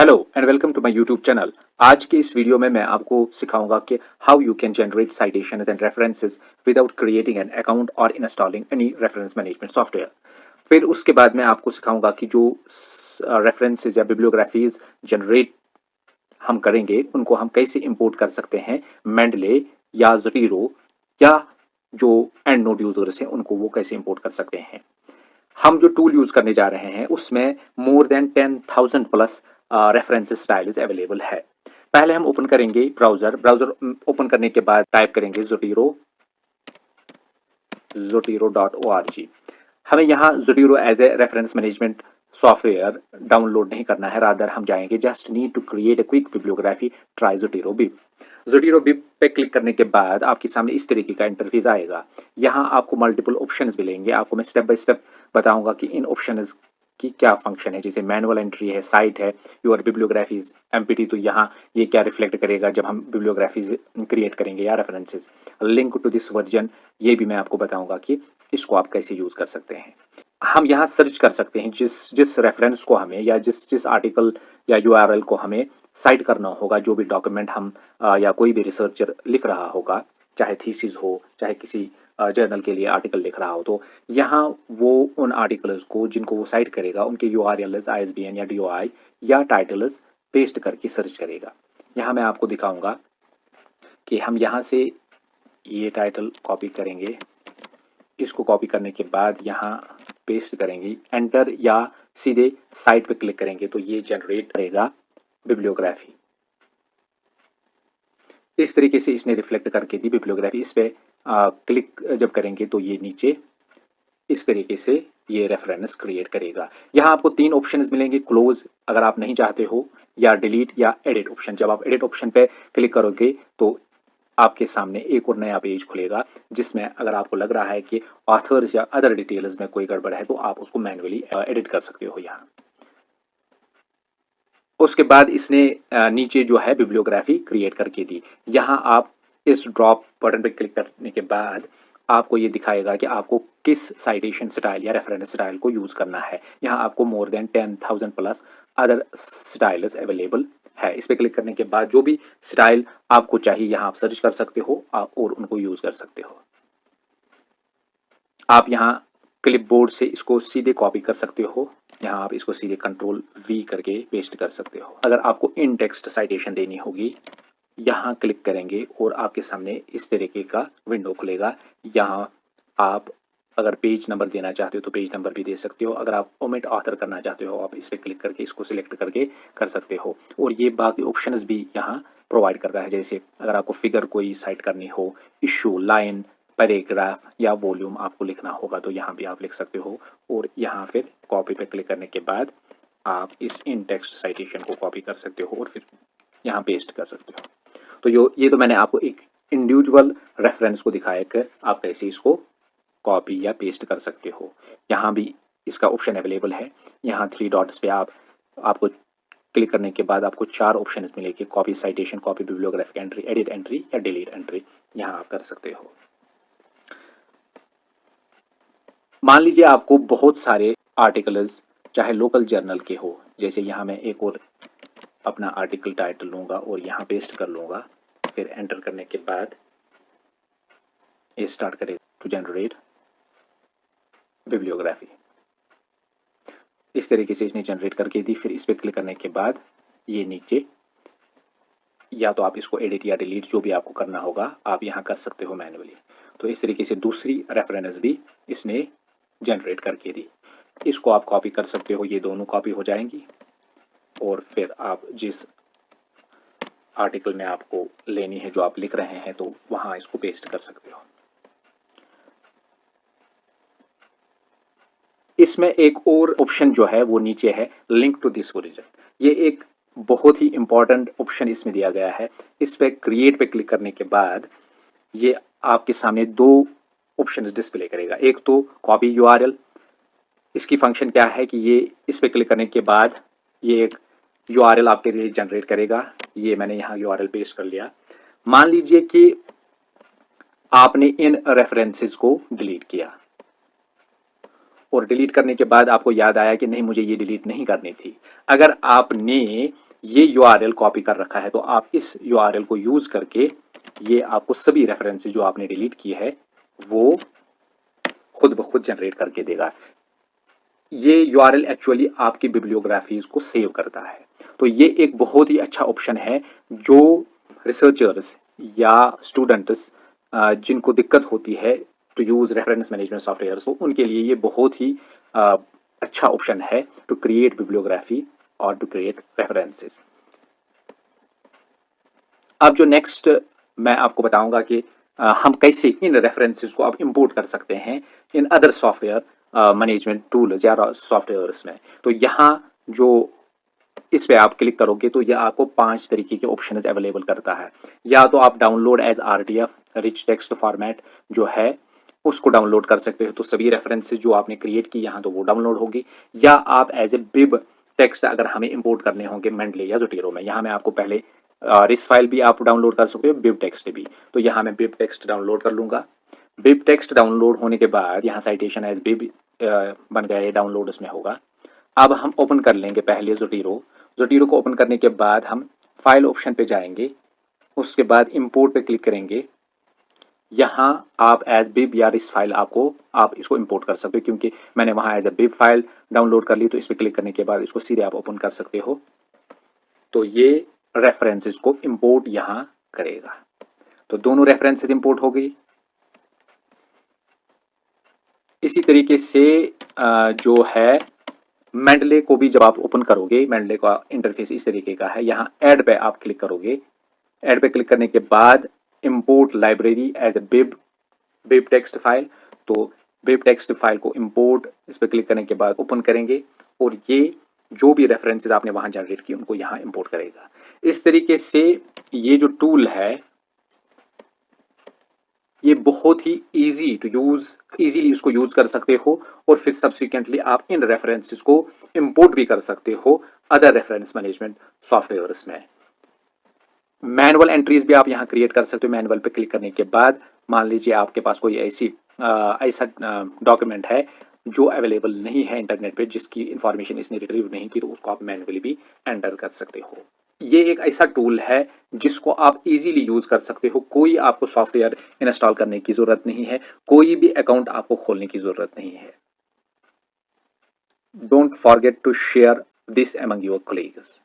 Hello and welcome to my YouTube channel. आज के इस वीडियो में मैं आपको सिखाऊंगा कि how you can generate citations and references without creating an account और installing any reference management software. फिर उसके बाद मैं आपको सिखाऊंगा कि जो रेफरेंसेस या बिब्लियोग्राफीज जनरेट हम करेंगे उनको हम कैसे इंपोर्ट कर सकते हैं मेंडले या ज़ोटीरो, या जो एंड नोड यूजर्स हैं उनको वो कैसे इंपोर्ट कर सकते हैं। हम जो टूल यूज करने जा रहे हैं उसमें more than 10,000 plus reference styles available है। पहले हम ओपन करेंगे ब्राउजर ओपन करने के बाद टाइप करेंगे zotero.org। हमें यहाँ Zotero as a reference management software download नहीं करना है, रादर हम जाएंगे just need to create a quick bibliography, try Zotero bib. Zotero bib पे क्लिक करने के बाद आपके सामने इस तरीके का इंटरफेस आएगा। यहाँ आपको मल्टीपल ऑप्शंस मिलेंगे। आपको मैं स्टेप बाय स्टेप बताऊंगा कि इन ऑप्शंस की क्या फंक्शन है। जैसे मैनुअल एंट्री है, साइट है, योर बिब्लियोग्राफीज एमपीटी, तो यहाँ ये क्या रिफ्लेक्ट करेगा जब हम बिब्लियोग्राफीज क्रिएट करेंगे या references. Link to this version, ये भी मैं आपको बताऊंगा कि इसको आप कैसे यूज कर सकते हैं। हम यहाँ सर्च कर सकते हैं जिस जिस रेफरेंस को हमें या जिस जिस आर्टिकल या यूआरएल को हमें साइट करना होगा, जो भी डॉक्यूमेंट हम या कोई भी रिसर्चर लिख रहा होगा, चाहे थीसिस हो, चाहे किसी जर्नल के लिए आर्टिकल लिख रहा हो, तो यहाँ वो उन आर्टिकल्स को जिनको वो साइट करेगा उनके यूआरएल्स, आईएसबीएन या डीओआई या टाइटल्स पेस्ट करके सर्च करेगा। यहाँ मैं आपको दिखाऊंगा कि हम यहाँ से ये टाइटल कॉपी करेंगे। इसको कॉपी करने के बाद यहाँ पेस्ट करेंगे, एंटर या सीधे साइट पे क्लिक करेंगे तो ये जनरेट करेगा बिब्लियोग्राफी। इस तरीके से इसने रिफ्लेक्ट करके दी बिब्लियोग्राफी। इस पे क्लिक जब करेंगे तो ये नीचे इस तरीके से ये रेफरेंस क्रिएट करेगा। यहाँ आपको तीन ऑप्शंस मिलेंगे, क्लोज अगर आप नहीं चाहते हो, या डिलीट या एडिट ऑप्शन। जब आप एडिट ऑप्शन पे क्लिक करोगे तो आपके सामने एक और नया पेज खुलेगा जिसमें अगर आपको लग रहा है कि ऑथर्स या अदर डिटेल्स में कोई गड़बड़ है तो आप उसको मैन्युअली एडिट कर सकते हो यहाँ। उसके बाद इसने नीचे जो है बिब्लियोग्राफी क्रिएट करके दी। यहाँ आप इस ड्रॉप बटन पे क्लिक करने के बाद आपको ये दिखाएगा कि आपको किस साइटेशन स्टाइल या रेफरेंस स्टाइल को यूज करना है। यहाँ आपको more than 10,000 plus other styles available है। इस पे क्लिक करने के बाद जो भी स्टाइल आपको चाहिए यहाँ आप सर्च कर सकते हो और उनको यूज कर सकते हो। आप यहाँ क्लिपबोर्ड से इसको सीधे कॉपी कर सकते हो। यहाँ आप इसको सीधे कंट्रोल वी करके पेस्ट कर सकते हो। अगर आपको इन टेक्स्ट साइटेशन देनी होगी, यहाँ क्लिक करेंगे और आपके सामने इस तरीके का विंडो खुलेगा। यहाँ आप अगर पेज नंबर देना चाहते हो तो पेज नंबर भी दे सकते हो। अगर आप ओमिट ऑथर करना चाहते हो आप इस पर क्लिक करके इसको सिलेक्ट करके कर सकते हो। और ये बाकी ऑप्शंस भी यहाँ प्रोवाइड करता है। जैसे अगर आपको फिगर कोई साइट करनी हो, इशू, लाइन, पैराग्राफ या वॉल्यूम आपको लिखना होगा तो यहाँ भी आप लिख सकते हो। और यहाँ फिर कॉपी पे क्लिक करने के बाद आप इस इन टेक्स्ट साइटेशन को कॉपी कर सकते हो और फिर यहाँ पेस्ट कर सकते हो। तो ये तो मैंने आपको एक इंडिविजुअल रेफरेंस को दिखाया कि आप कैसे इसको कॉपी या पेस्ट कर सकते हो। यहाँ भी इसका ऑप्शन अवेलेबल है। यहाँ थ्री डॉट्स पे आपको क्लिक करने के बाद आपको चार ऑप्शन मिलेंगे, copy citation, copy bibliographic entry, edit entry या डिलीट एंट्री। यहाँ आप कर सकते हो। मान लीजिए आपको बहुत सारे आर्टिकल्स चाहे लोकल जर्नल के हो, जैसे यहाँ मैं एक और अपना आर्टिकल टाइटल लूँगा और यहाँ पेस्ट कर लूँगा। फिर एंटर करने के बाद ये स्टार्ट करेगा टू जनरेट बिब्लियोग्राफी। इस तरीके से इसने जनरेट करके दी। फिर इस पर क्लिक करने के बाद ये नीचे या तो आप इसको एडिट या डिलीट जो भी आपको करना होगा आप यहाँ कर सकते हो मैन्युअली। तो इस तरीके से दूसरी रेफरेंस भी इसने जनरेट करके दी। इसको आप कॉपी कर सकते हो, ये दोनों कॉपी हो जाएंगी और फिर आप जिस आर्टिकल में आपको लेनी है, जो आप लिख रहे हैं, तो वहां इसको पेस्ट कर सकते हो। इसमें एक और ऑप्शन जो है वो नीचे है, लिंक टू दिस ओरिजिन। ये एक बहुत ही इंपॉर्टेंट ऑप्शन इसमें दिया गया है। इस पे क्रिएट पे क्लिक करने के बाद ये आपके सामने दो ऑप्शंस डिस्प्ले करेगा। एक तो कॉपी यूआरएल। इसकी फंक्शन क्या है कि ये इस पे क्लिक करने के बाद ये एक यूआरएल आपके लिए जनरेट करेगा। ये मैंने यहाँ यूआरएल पेस्ट कर लिया। मान लीजिए कि आपने इन रेफरेंसेस को डिलीट किया और डिलीट करने के बाद आपको याद आया कि नहीं, मुझे ये डिलीट नहीं करनी थी। अगर आपने ये यूआरएल कॉपी कर रखा है, तो आप इस यूआरएल को यूज करके ये आपको सभी रेफरेंसेस जो आपने डिलीट किए है वो खुद ब खुद जनरेट करके देगा। ये यूआरएल एक्चुअली आपकी बिब्लियोग्राफीज को सेव करता है। तो ये एक बहुत ही अच्छा ऑप्शन है जो रिसर्चर्स या स्टूडेंट्स जिनको दिक्कत होती है to use reference management software, तो उनके लिए ये बहुत ही अच्छा ऑप्शन है टू क्रिएट बिब्लियोग्राफी और टू क्रिएट रेफरेंसेस। अब जो नेक्स्ट मैं आपको बताऊंगा कि हम कैसे इन रेफरेंसेस को अब इंपोर्ट कर सकते हैं in other software management tools या सॉफ्टवेयर्स में। तो यहाँ जो इस पे आप क्लिक करोगे तो यह आपको 5 तरीके के ऑप्शंस अवेलेबल करता है। या तो आप download as RTF rich text format जो है उसको डाउनलोड कर सकते हो, तो सभी रेफरेंसेस जो आपने क्रिएट की यहाँ तो वो डाउनलोड होगी। या आप एज ए बिब टेक्स्ट अगर हमें इंपोर्ट करने होंगे मेंडले या जोटेरो में, यहाँ मैं आपको पहले रिस फाइल भी आप डाउनलोड कर सकते हो, बिब टेक्स्ट भी। तो यहाँ मैं बिब टेक्स्ट डाउनलोड कर लूंगा। बिब टेक्स्ट डाउनलोड होने के बाद यहाँ साइटेशन एज बिब बन गया, ये डाउनलोड उसमें होगा। अब हम ओपन कर लेंगे पहले जोटीरो। जोटीरो को ओपन करने के बाद हम फाइल ऑप्शन पे जाएंगे, उसके बाद इंपोर्ट पे क्लिक करेंगे। यहाँ आप एज बिब या रिस फाइल आप इसको इंपोर्ट कर सकते हो, क्योंकि मैंने वहाँ as a bib file download कर ली, तो इस पर क्लिक करने के बाद इसको सीधे आप ओपन कर सकते हो। तो ये रेफरेंसेस को इंपोर्ट यहाँ करेगा। तो दोनों रेफरेंसेस इंपोर्ट हो गई। इसी तरीके से जो है मेंडले को भी जब आप ओपन करोगे, मेंडले का इंटरफेस इस तरीके का है। यहाँ ऐड पे आप क्लिक करोगे। ऐड पे क्लिक करने के बाद import library as a bib text file, तो बिब टेक्स्ट फाइल को इंपोर्ट इस पर क्लिक करने के बाद ओपन करेंगे और ये जो भी रेफरेंसेस आपने वहां जनरेट किए उनको यहाँ इंपोर्ट करेगा। इस तरीके से ये जो टूल है ये बहुत ही इजी टू यूज, इजीली इसको यूज कर सकते हो और फिर सब्सिक्वेंटली आप इन रेफरेंसेस को इंपोर्ट भी कर सकते हो अदर रेफरेंस मैनेजमेंट सॉफ्टवेयर्स में। मैनुअल एंट्रीज भी आप यहाँ क्रिएट कर सकते हो। मैनुअल पे क्लिक करने के बाद मान लीजिए आपके पास कोई ऐसा डॉक्यूमेंट है जो अवेलेबल नहीं है इंटरनेट पे, जिसकी इंफॉर्मेशन इसने रिट्रीव नहीं की, तो उसको आप मैनुअली भी एंटर कर सकते हो। ये एक ऐसा टूल है जिसको आप इजीली यूज कर सकते हो। कोई आपको सॉफ्टवेयर इंस्टॉल करने की जरूरत नहीं है, कोई भी अकाउंट आपको खोलने की जरूरत नहीं है। Don't forget to share this among your colleagues.